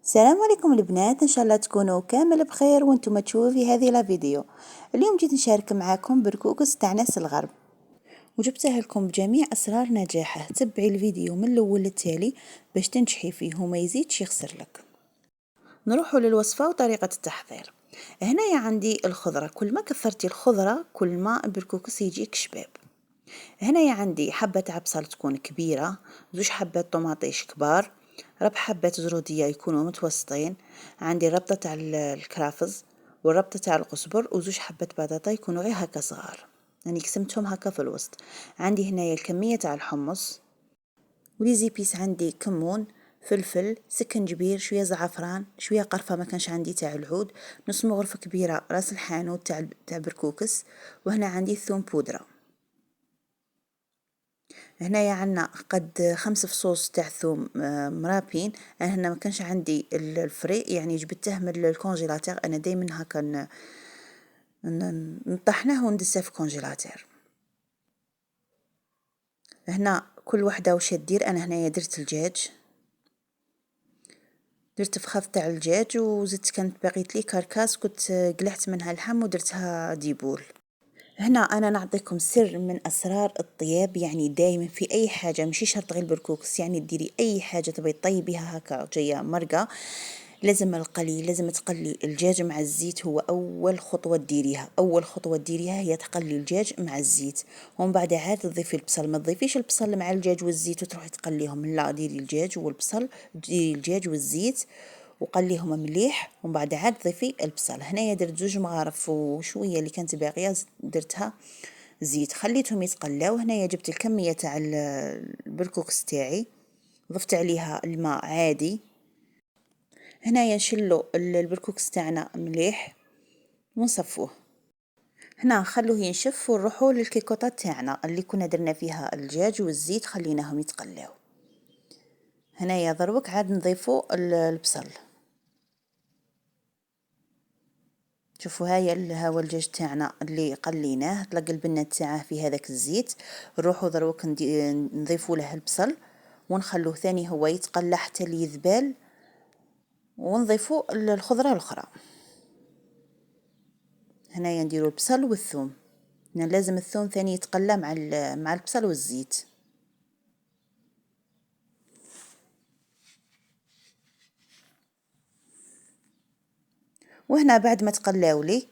السلام عليكم البنات، ان شاء الله تكونوا كامل بخير وانتم تشوفوا في هذه الفيديو. اليوم جيت نشارك معاكم بركوكس تاع ناس الغرب، وجبتها لكم بجميع اسرار نجاحه. تبعي الفيديو من الاول للتالي باش تنجحي فيه وما يزيدش يخسر لك. نروحوا للوصفه وطريقه التحضير. هنايا عندي الخضره، كل ما كثرتي الخضره كل ما البركوكس يجيك شباب. هنايا عندي حبة عبصل تكون كبيرة، 2 حبات طماطيش كبار، ربع حبات زرودية يكونوا متوسطين، عندي ربطة تاع الكرافز والربطة تاع القزبر، و2 حبات بطاطا يكونوا غير هكا صغار، يعني قسمتهم هكا في الوسط. عندي هنايا الكمية تاع الحمص، ولي زيبيس عندي كمون، فلفل، سكنجبير، شويه زعفران، شويه قرفه ما كانش عندي تاع العود، نص مغرفه كبيره راس الحانوت تاع بركوكس، وهنا عندي ثوم بودره. هنايا عنا قد 5 فصوص تاع ثوم مرابين. انا هنا ما كانش عندي الفري، يعني جبته من الكونجيلاتور. انا دائما هكا نطحنه وندسه في الكونجيلاتور. هنا كل وحده وش دير. انا هنايا درت الدجاج، درت فخاذ تاع الدجاج، وزدت كانت بقيت لي كركاس كنت قلعت منها اللحم ودرتها ديبول. هنا انا نعطيكم سر من اسرار الطياب، يعني دائما في اي حاجه ماشي شرط غير البركوكس، يعني ديري اي حاجه تبي تطيبيها هكا جايه مرقه، لازم القلي، لازم تقلي الدجاج مع الزيت. هو اول خطوه تديريها، اول خطوه تديريها هي تقلي الدجاج مع الزيت، ومن بعد عاد تضيفي البصل. ما تضيفيش البصل مع الدجاج والزيت وتروحي تقليهم، لا، ديري الدجاج والبصل، ديري الدجاج والزيت وقليهم مليح، ومن بعد عاد ضيفي البصل. هنايا درت 2 مغارف وشويه اللي كانت باقيه درتها زيت، خليتهم يتقلاو. هنايا جبت الكميه تاع البركوكس تاعي، ضفت عليها الماء عادي. هنايا نشلو البركوكس تاعنا مليح ونصفوه. هنا نخلوه ينشف ونروحوا للكيكوطات تاعنا اللي كنا درنا فيها الدجاج والزيت، خليناهم يتقلاو. هنايا ضربك عاد نضيفوا البصل. شوفوا هاي هو الدجاج تاعنا اللي قليناه، تلقى البنة تاعه في هذاك الزيت. نروحوا دروك نضيفوا له البصل ونخلوه ثاني هو يتقلى حتى اللي يذبال، ونضيفوا الخضره الاخرى. هنايا نديروا البصل والثوم، هنا لازم الثوم ثاني يتقلى مع البصل والزيت. وهنا بعد ما تقلاو لي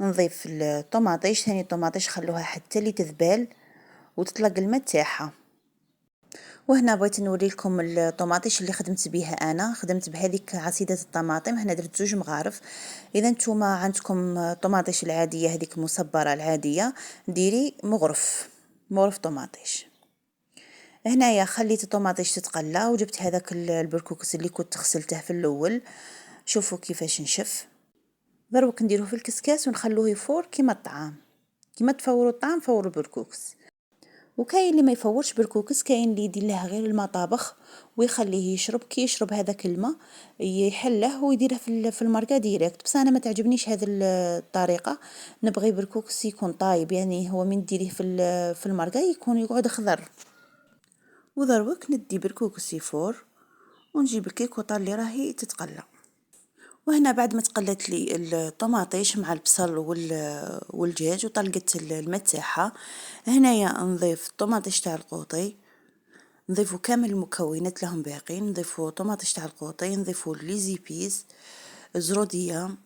نضيف الطماطيش، ثاني الطماطيش خلوها حتى اللي تذبال وتطلق الماء تاعها. وهنا بغيت نوري لكم الطماطيش اللي خدمت بها. انا خدمت بهذيك عصيده الطماطم، هنا درت 2 مغارف. اذا نتوما عندكم الطماطيش العاديه هذيك المصبره العاديه، ديري مغرف طماطيش. هنايا خليت الطماطيش تتقلى وجبت هذاك البركوكس اللي كنت غسلته في الاول. شوفوا كيفاش نشف. دروك نديروه في الكسكاس ونخلوه يفور كيما الطعام، كيما تفوروا الطعام فوروا البركوكس. وكاين اللي ما يفورش بركوكس، كاين اللي يدير له غير الماء طابخ ويخليه يشرب، كي يشرب هذاك الماء يحله ويديره في المرقه ديريكت. بس انا ما تعجبنيش هذه الطريقه، نبغي بركوكس يكون طايب، يعني هو من ديريه في المرقه يكون يقعد خضر. وذروك ندي بركوكس يفور ونجيب الكيكوطه اللي راهي تتقلى. وهنا بعد ما تقلت لي الطماطيش مع البصل والدجاج وطلقت الماء تاعها، هنايا نضيف الطماطيش تاع القوطي، نضيفوا كامل المكونات لهم باقين، نضيفوا طماطيش تاع القوطي، نضيفوا لي زيبيز، الزروديه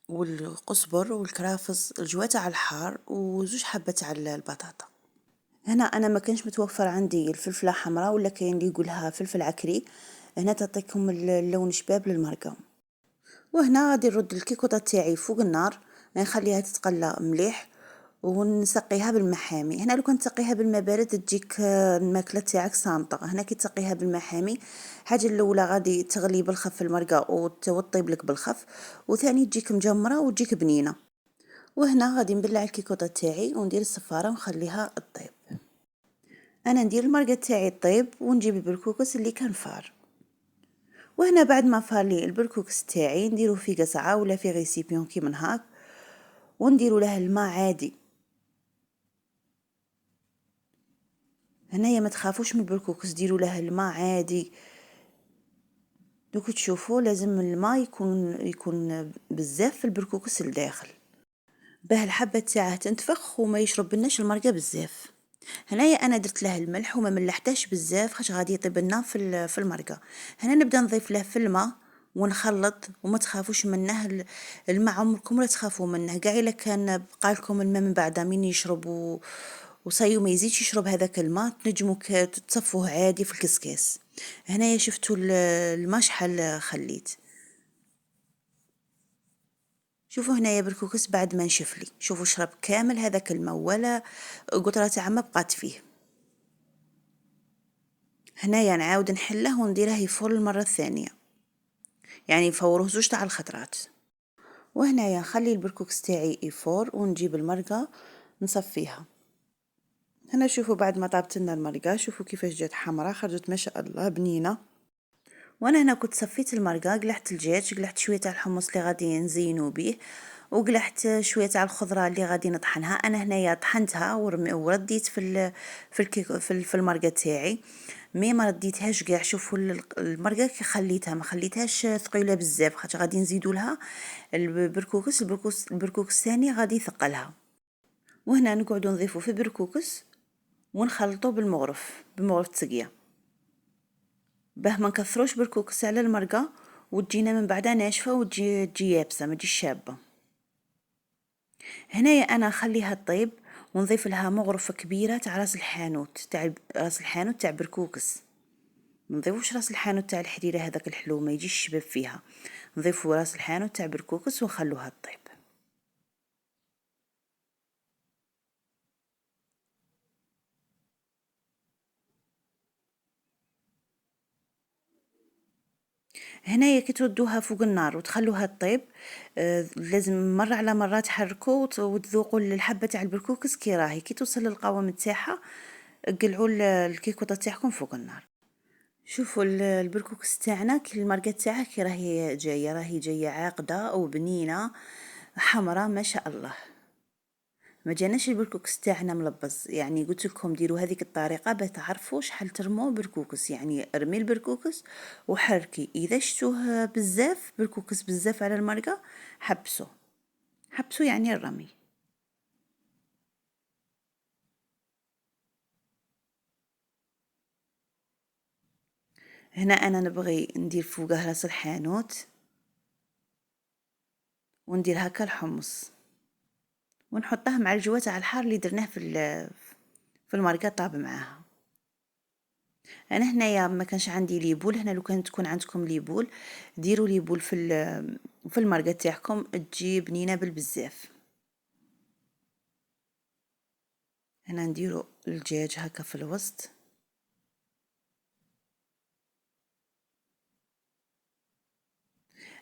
والقزبر والكرافس، الجوا تاع الحار، و2 حبه تاع البطاطا. هنا انا ما كانش متوفر عندي الفلفله حمراء، ولا كاين اللي يقولها فلفل عكري، هنا تعطيكم اللون شباب للمرقه. وهنا غادي نرد الكيكوطه تاعي فوق النار، نخليها تتقلى مليح ونسقيها بالماء حامي. هنا لو كنت تسقيها بالماء بارد تجيك الماكله تاعك صامطه. هنا كي تسقيها بالماء حامي، حاجه الاولى غادي تغلي بالخف المرقه وتطيب لك بالخف، وثاني تجيك مجمره وتجيك بنينه. وهنا غادي نبلع الكيكوطه تاعي وندير الصفاره ونخليها تطيب. انا ندير المرقه تاعي طيب ونجيب البركوكس اللي كان فار. وهنا بعد ما فارلي البركوكس تاعي نديرو في قصعه ولا في ريسيبيون كي من هاك، ونديرو له الماء عادي. هنايا ما تخافوش من البركوكس، ديروا له الماء عادي، دوك تشوفوا لازم الماء يكون بزاف في البركوكس الداخل باه الحبه تاعه تنتفخ وما يشرب لناش المرقه بزاف. هنايا انا درت له الملح وما ملحتاش بزاف خاطر غادي يطيب لنا في المرقه. هنا نبدا نضيف له في الماء ونخلط وما تخافوش منه. الماء عمركم لا تخافوا منه كاع الا كان بقى لكم الماء من بعد من يشرب وصايو ما يزيدش يشرب هذاك الماء تنجموا تصفوه عادي في الكسكاس. هنايا شفتوا الماء شحال خليت. شوفوا هنايا بركوكس بعد ما نشف لي شوفوا شرب كامل هذاك الماء ولا قطره تاع ما بقات فيه. هنايا نعاود نحله ونديره يفور المره الثانيه يعني نفوروه زوج تاع الخطرات. وهنايا نخلي البركوكس تاعي يفور ونجيب المرقه نصفيها. هنا شوفوا بعد ما طابت لنا المرقه شوفوا كيفاش جات حمراء خرجت ما شاء الله بنينه. وانا هنا كنت صفيت المرقه قلعت الدجاج قلعت شويه تاع الحمص اللي غادي نزينو به وقلعت شويه تاع الخضره اللي غادي نطحنها. انا هنايا طحنتها ورديت في المرقه تاعي مي ما رديتهاش كاع. شوفوا المرقه كي خليتها ما خليتهاش ثقيله بزاف خاطر غادي نزيدوا لها البركوكس ثاني غادي يثقلها. وهنا نقعدوا نضيفوا في بركوكس ونخلطوا بمغرف تسقيه باه ما نكثروش بركوكس على المرقه وتجينا من بعدها ناشفه وتجي يابسه ما تجيش شابه. هنايا انا نخليها طيب ونضيف لها مغرفه كبيره تاع راس الحانوت تاع بركوكس. ما نضيفوش راس الحانوت تاع الحريره هذاك الحلو ما يجيش شباب فيها. نضيفوا راس الحانوت تاع بركوكس ونخلوها طيب. هنايا كي تردوها فوق النار وتخلوها طيب لازم مرة على مرة تحركوا وتذوقوا الحبة تاع البركوكس كي راهي كي توصل للقوام تاعها قلعوا الكيكوطه تاعكم فوق النار. شوفوا البركوكس تاعنا كي المرقه تاعها كي راهي جايه عاقده وبنينه حمراء ما شاء الله. ما جاناش البركوكس تاعنا ملبز يعني قلت لكم ديروا هذيك الطريقه باش تعرفوا شحال ترموا بركوكس. يعني ارمي البركوكس وحركي اذا شتوه بزاف بركوكس بزاف على المرقه حبسوا يعني الرمي. هنا انا نبغي ندير فوقه راس الحانوت وندير هكا الحمص ونحطه مع الجوا تاع الحار اللي درناه في المرقه طاب معاها. انا هنايا ما كانش عندي ليبول. هنا لو كانت تكون عندكم ليبول ديروا ليبول في المرقه تاعكم تجي بنينه بالبزاف. هنا نديروا الدجاج هكا في الوسط.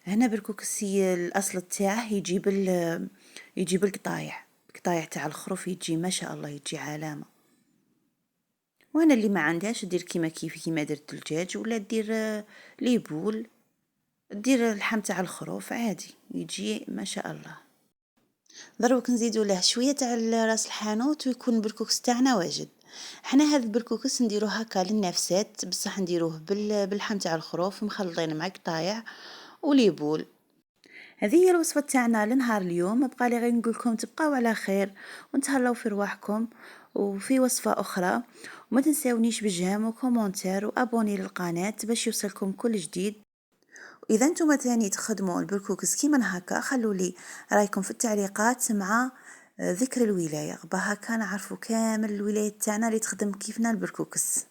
هنا بركوكسي الاصل تاعه يجيب القطايع تاع الخروف يجي ما شاء الله يجي علامه. وانا اللي ما عندهاش دير كيما كيفي كيما درت الدجاج ولا دير ليبول دير اللحم تاع الخروف عادي يجي ما شاء الله. دروك نزيدوا له شويه تاع راس الحانوت ويكون البركوكس تاعنا واجد. حنا هذا البركوكس نديروه هكا للنفسات بصح نديروه باللحم تاع الخروف مخلطين مع قطايع وليبول. هذه هي الوصفه تاعنا لنهار اليوم. بقى لي غير نقول لكم تبقاو على خير وتهلاو في رواحكم وفي وصفه اخرى. وما تنساونيش بالجيم وكومونتير وابوني للقناه باش يوصلكم كل جديد. واذا نتوما تاني تخدموا البركوكس كيما هكا خلوا لي رايكم في التعليقات مع ذكر الولايه باه هكا نعرفوا كامل الولايات تاعنا اللي تخدم كيفنا البركوكس.